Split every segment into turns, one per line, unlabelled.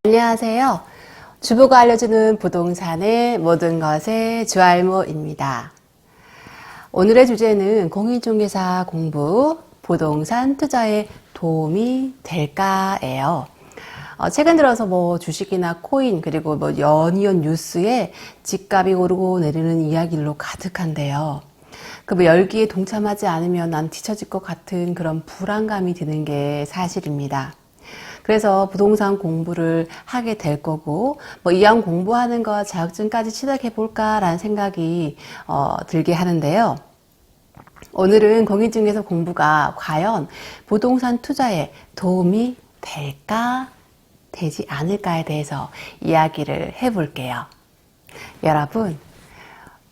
안녕하세요. 주부가 알려주는 부동산의 모든 것의 주알모입니다. 오늘의 주제는 공인중개사 공부, 부동산 투자에 도움이 될까예요. 최근 들어서 주식이나 코인 그리고 연이은 뉴스에 집값이 오르고 내리는 이야기로 가득한데요. 그 열기에 동참하지 않으면 난 뒤처질 것 같은 그런 불안감이 드는 게 사실입니다. 그래서 부동산 공부를 하게 될 거고 이왕 공부하는 거 자격증까지 취득해 볼까라는 생각이 들게 하는데요. 오늘은 공인중개사 공부가 과연 부동산 투자에 도움이 될까 되지 않을까에 대해서 이야기를 해볼게요. 여러분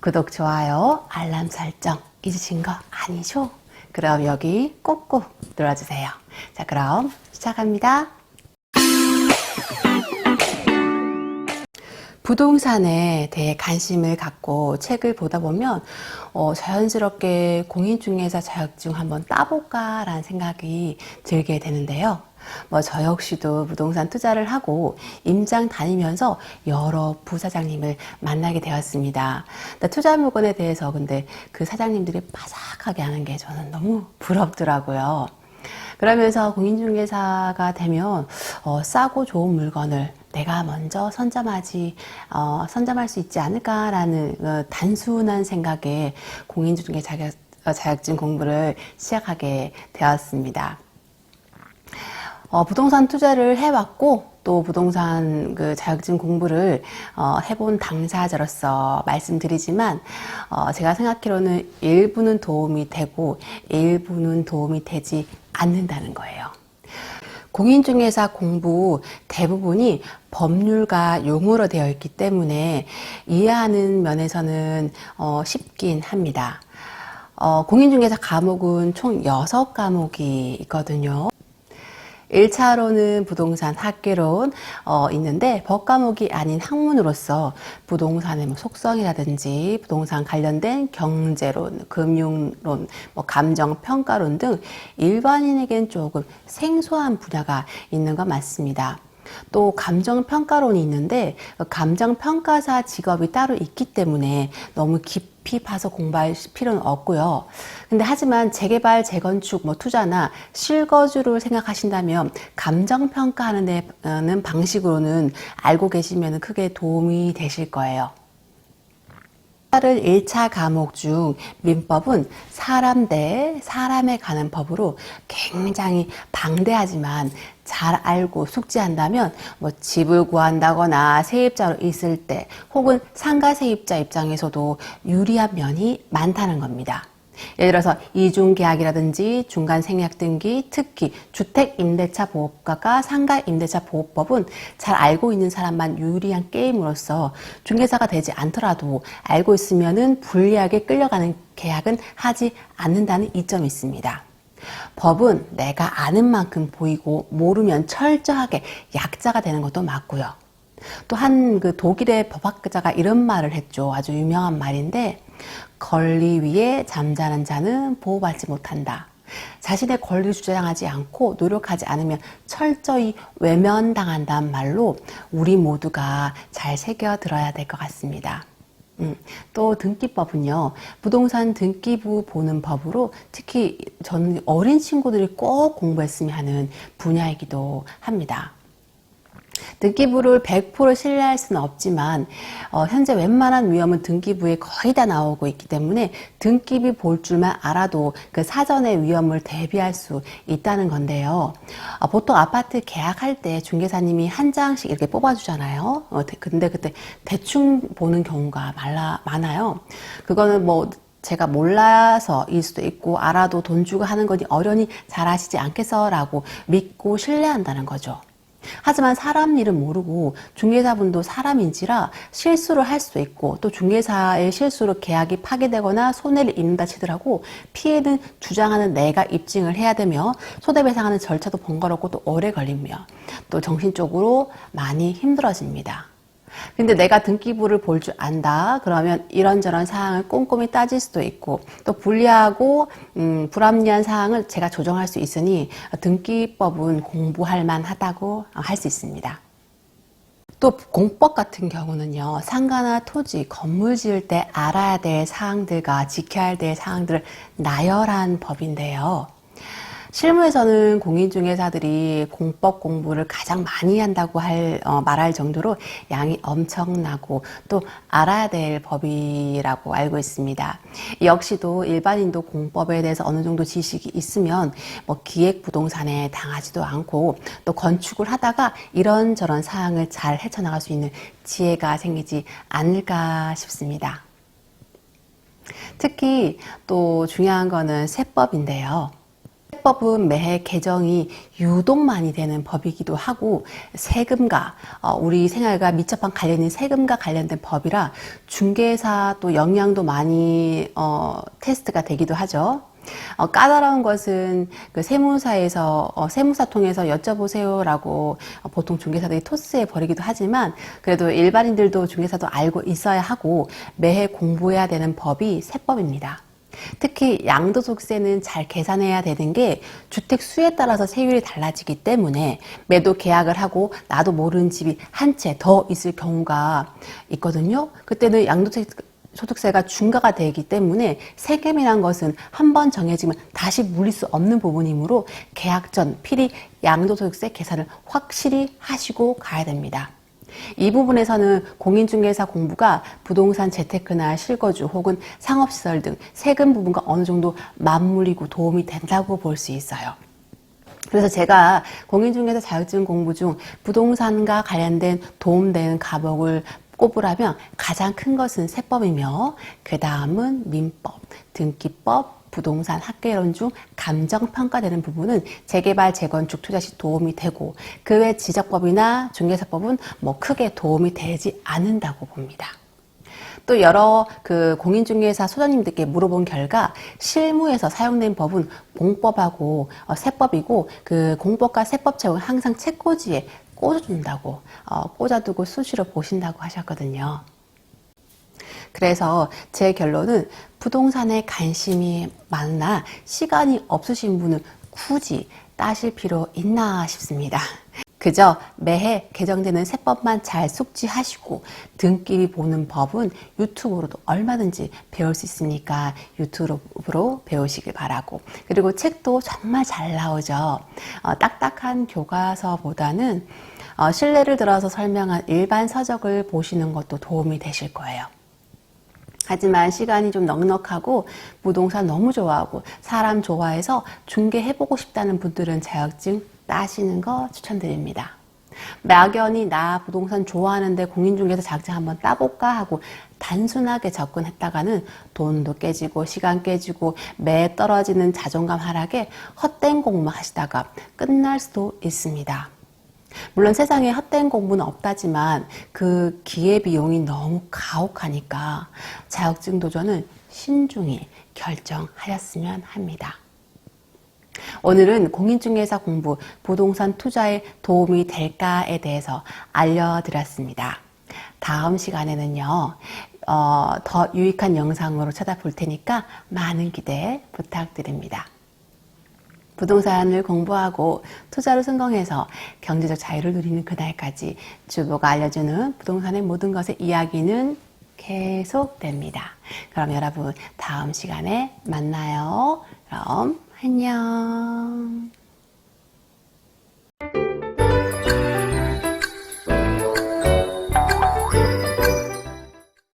구독, 좋아요, 알람 설정 잊으신 거 아니죠? 그럼 여기 꼭꼭 눌러주세요. 자, 그럼 시작합니다. 부동산에 대해 관심을 갖고 책을 보다 보면 자연스럽게 공인중개사 자격증 한번 따볼까 라는 생각이 들게 되는데요. 저 역시도 부동산 투자를 하고 임장 다니면서 여러 부사장님을 만나게 되었습니다. 투자 물건에 대해서 근데 그 사장님들이 바삭하게 하는 게 저는 너무 부럽더라고요. 그러면서 공인중개사가 되면 싸고 좋은 물건을 내가 먼저 선점할 수 있지 않을까라는 단순한 생각에 공인중개 자격증 공부를 시작하게 되었습니다. 부동산 투자를 해왔고 또 부동산 자격증 공부를 해본 당사자로서 말씀드리지만 제가 생각하기로는 일부는 도움이 되고 일부는 도움이 되지 않는다는 거예요. 공인중개사 공부 대부분이 법률과 용어로 되어 있기 때문에 이해하는 면에서는 쉽긴 합니다. 공인중개사 과목은 총 6과목이 있거든요. 1차로는 부동산 학개론 있는데 법과목이 아닌 학문으로서 부동산의 속성이라든지 부동산 관련된 경제론, 금융론, 감정평가론 등 일반인에겐 조금 생소한 분야가 있는 건 맞습니다. 또 감정평가론이 있는데 감정평가사 직업이 따로 있기 때문에 너무 깊이 파서 공부할 필요는 없고요. 근데 하지만 재개발, 재건축, 투자나 실거주를 생각하신다면 감정평가하는 데는 방식으로는 알고 계시면 크게 도움이 되실 거예요. 1차 과목 중 민법은 사람 대 사람에 관한 법으로 굉장히 방대하지만 잘 알고 숙지한다면 집을 구한다거나 세입자로 있을 때 혹은 상가 세입자 입장에서도 유리한 면이 많다는 겁니다. 예를 들어서 이중계약이라든지 중간생략등기, 특히 주택임대차보호법과 상가임대차보호법은 잘 알고 있는 사람만 유리한 게임으로서 중개사가 되지 않더라도 알고 있으면은 불리하게 끌려가는 계약은 하지 않는다는 이점이 있습니다. 법은 내가 아는 만큼 보이고 모르면 철저하게 약자가 되는 것도 맞고요. 또 한 독일의 법학자가 이런 말을 했죠. 아주 유명한 말인데 권리 위에 잠자는 자는 보호받지 못한다. 자신의 권리를 주장하지 않고 노력하지 않으면 철저히 외면당한다는 말로 우리 모두가 잘 새겨들어야 될 것 같습니다. 또 등기법은요, 부동산 등기부 보는 법으로 특히 저는 어린 친구들이 꼭 공부했으면 하는 분야이기도 합니다. 등기부를 100% 신뢰할 수는 없지만 현재 웬만한 위험은 등기부에 거의 다 나오고 있기 때문에 등기부 볼 줄만 알아도 그 사전의 위험을 대비할 수 있다는 건데요. 보통 아파트 계약할 때 중개사님이 한 장씩 이렇게 뽑아주잖아요. 근데 그때 대충 보는 경우가 많아요. 그거는 제가 몰라서일 수도 있고 알아도 돈 주고 하는 거니 어련히 잘 하시지 않겠어 라고 믿고 신뢰한다는 거죠. 하지만 사람 일은 모르고 중개사분도 사람인지라 실수를 할 수도 있고 또 중개사의 실수로 계약이 파기되거나 손해를 입는다 치더라도 피해는 주장하는 내가 입증을 해야 되며 손해배상하는 절차도 번거롭고 또 오래 걸리며 또 정신적으로 많이 힘들어집니다. 근데 내가 등기부를 볼 줄 안다 그러면 이런저런 사항을 꼼꼼히 따질 수도 있고 또 불리하고 불합리한 사항을 제가 조정할 수 있으니 등기법은 공부할 만하다고 할 수 있습니다. 또 공법 같은 경우는요, 상가나 토지, 건물 지을 때 알아야 될 사항들과 지켜야 될 사항들을 나열한 법인데요. 실무에서는 공인중개사들이 공법 공부를 가장 많이 한다고 말할 정도로 양이 엄청나고 또 알아야 될 법이라고 알고 있습니다. 역시도 일반인도 공법에 대해서 어느 정도 지식이 있으면 뭐 기획부동산에 당하지도 않고 또 건축을 하다가 이런저런 사항을 잘 헤쳐나갈 수 있는 지혜가 생기지 않을까 싶습니다. 특히 또 중요한 거는 세법인데요. 세법은 매해 개정이 유독 많이 되는 법이기도 하고 세금과 우리 생활과 밀접한 관련인 세금과 관련된 법이라 중개사 또 영향도 많이 테스트가 되기도 하죠. 까다로운 것은 그 세무사에서 세무사 통해서 여쭤보세요라고 보통 중개사들이 토스해 버리기도 하지만 그래도 일반인들도 중개사도 알고 있어야 하고 매해 공부해야 되는 법이 세법입니다. 특히 양도소득세는 잘 계산해야 되는 게 주택 수에 따라서 세율이 달라지기 때문에 매도 계약을 하고 나도 모르는 집이 한 채 더 있을 경우가 있거든요. 그때는 양도소득세가 중과가 되기 때문에 세금이란 것은 한번 정해지면 다시 물릴 수 없는 부분이므로 계약 전 필히 양도소득세 계산을 확실히 하시고 가야 됩니다. 이 부분에서는 공인중개사 공부가 부동산 재테크나 실거주 혹은 상업시설 등 세금 부분과 어느 정도 맞물리고 도움이 된다고 볼 수 있어요. 그래서 제가 공인중개사 자격증 공부 중 부동산과 관련된 도움되는 과목을 꼽으라면 가장 큰 것은 세법이며 그 다음은 민법, 등기법, 부동산 학계론 중 감정평가되는 부분은 재개발, 재건축, 투자 시 도움이 되고 그 외 지적법이나 중개사법은 뭐 크게 도움이 되지 않는다고 봅니다. 또 여러 그 공인중개사 소장님들께 물어본 결과 실무에서 사용된 법은 공법하고 세법이고 그 공법과 세법 책은 항상 책꽂이에 꽂아준다고 꽂아두고 수시로 보신다고 하셨거든요. 그래서 제 결론은 부동산에 관심이 많으나 시간이 없으신 분은 굳이 따실 필요 있나 싶습니다. 그저 매해 개정되는 세법만 잘 숙지하시고 등기비 보는 법은 유튜브로도 얼마든지 배울 수 있으니까 유튜브로 배우시길 바라고, 그리고 책도 정말 잘 나오죠. 딱딱한 교과서보다는 신뢰를 들어서 설명한 일반 서적을 보시는 것도 도움이 되실 거예요. 하지만 시간이 좀 넉넉하고 부동산 너무 좋아하고 사람 좋아해서 중개해보고 싶다는 분들은 자격증 따시는 거 추천드립니다. 막연히 나 부동산 좋아하는데 공인중개사 자격증 한번 따볼까 하고 단순하게 접근했다가는 돈도 깨지고 시간 깨지고 매 떨어지는 자존감 하락에 헛된 공부만 하시다가 끝날 수도 있습니다. 물론 세상에 헛된 공부는 없다지만 그 기회비용이 너무 가혹하니까 자격증 도전은 신중히 결정하였으면 합니다. 오늘은 공인중개사 공부, 부동산 투자에 도움이 될까에 대해서 알려드렸습니다. 다음 시간에는요, 더 유익한 영상으로 찾아볼 테니까 많은 기대 부탁드립니다. 부동산을 공부하고 투자로 성공해서 경제적 자유를 누리는 그날까지 주보가 알려주는 부동산의 모든 것의 이야기는 계속됩니다. 그럼 여러분 다음 시간에 만나요. 그럼 안녕.